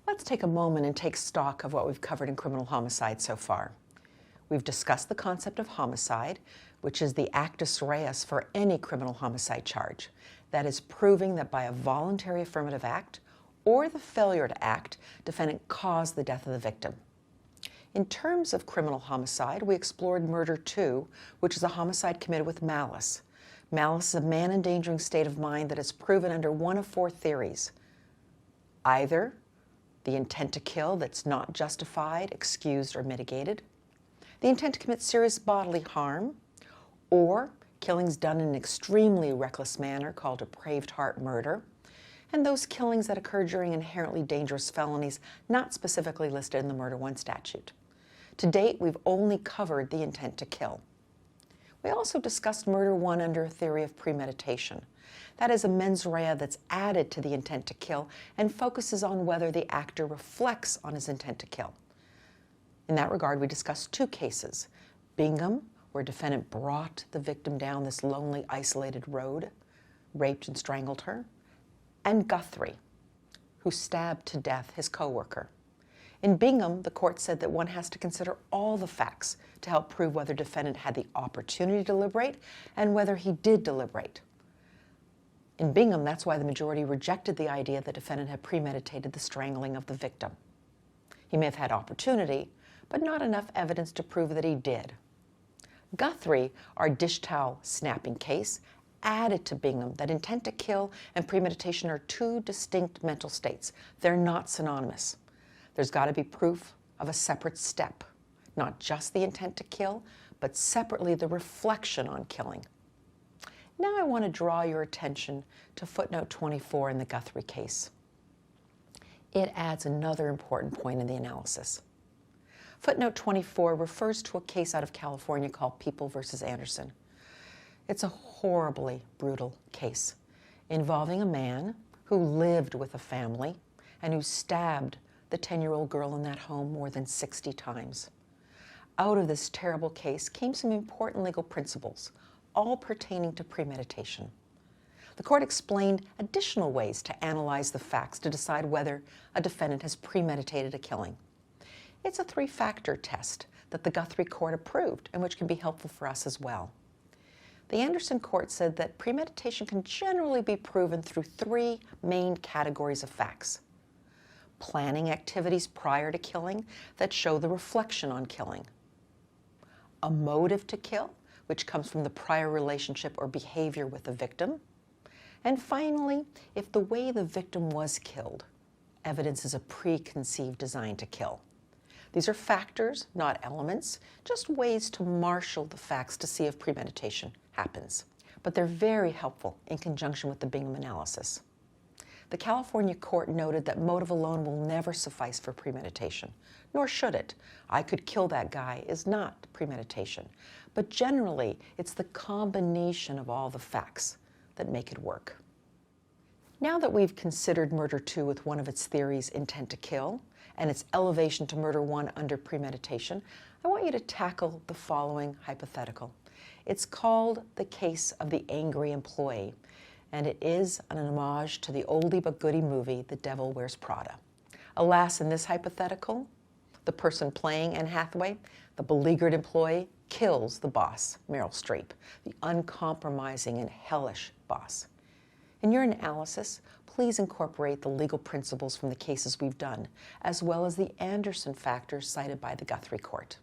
Let's take a moment and take stock of what we've covered in criminal homicide so far. We've discussed the concept of homicide, which is the actus reus for any criminal homicide charge. That is proving that by a voluntary affirmative act or the failure to act, defendant caused the death of the victim. In terms of criminal homicide, we explored murder 2, which is a homicide committed with malice. Malice is a man-endangering state of mind that is proven under one of 4 theories. Either the intent to kill that's not justified, excused, or mitigated, the intent to commit serious bodily harm, or killings done in an extremely reckless manner called depraved heart murder, and those killings that occur during inherently dangerous felonies not specifically listed in the Murder 1 statute. To date, we've only covered the intent to kill. We also discussed Murder 1 under a theory of premeditation. That is a mens rea that's added to the intent to kill and focuses on whether the actor reflects on his intent to kill. In that regard, we discussed 2 cases: Bingham, where defendant brought the victim down this lonely, isolated road, raped and strangled her, and Guthrie, who stabbed to death his co-worker. In Bingham, the court said that one has to consider all the facts to help prove whether defendant had the opportunity to deliberate and whether he did deliberate. In Bingham, that's why the majority rejected the idea that defendant had premeditated the strangling of the victim. He may have had opportunity, but not enough evidence to prove that he did. Guthrie, our dish towel snapping case, added to Bingham that intent to kill and premeditation are 2 distinct mental states. They're not synonymous. There's got to be proof of a separate step, not just the intent to kill, but separately the reflection on killing. Now I want to draw your attention to footnote 24 in the Guthrie case. It adds another important point in the analysis. Footnote 24 refers to a case out of California called People v. Anderson. It's a horribly brutal case involving a man who lived with a family and who stabbed the 10-year-old girl in that home more than 60 times. Out of this terrible case came some important legal principles, all pertaining to premeditation. The court explained additional ways to analyze the facts to decide whether a defendant has premeditated a killing. It's a 3-factor test that the Guthrie court approved and which can be helpful for us as well. The Anderson court said that premeditation can generally be proven through 3 main categories of facts: planning activities prior to killing that show the reflection on killing, a motive to kill, which comes from the prior relationship or behavior with the victim, and finally, if the way the victim was killed evidences a preconceived design to kill. These are factors, not elements, just ways to marshal the facts to see if premeditation happens. But they're very helpful in conjunction with the Bingham analysis. The California court noted that motive alone will never suffice for premeditation, nor should it. I could kill that guy is not premeditation. But generally, it's the combination of all the facts that make it work. Now that we've considered murder 2 with one of its theories, intent to kill, and its elevation to murder 1 under premeditation, I want you to tackle the following hypothetical. It's called the case of the angry employee, and it is an homage to the oldie but goodie movie, The Devil Wears Prada. Alas, in this hypothetical, the person playing Anne Hathaway, the beleaguered employee, kills the boss, Meryl Streep, the uncompromising and hellish boss. In your analysis, please incorporate the legal principles from the cases we've done, as well as the Anderson factors cited by the Guthrie court.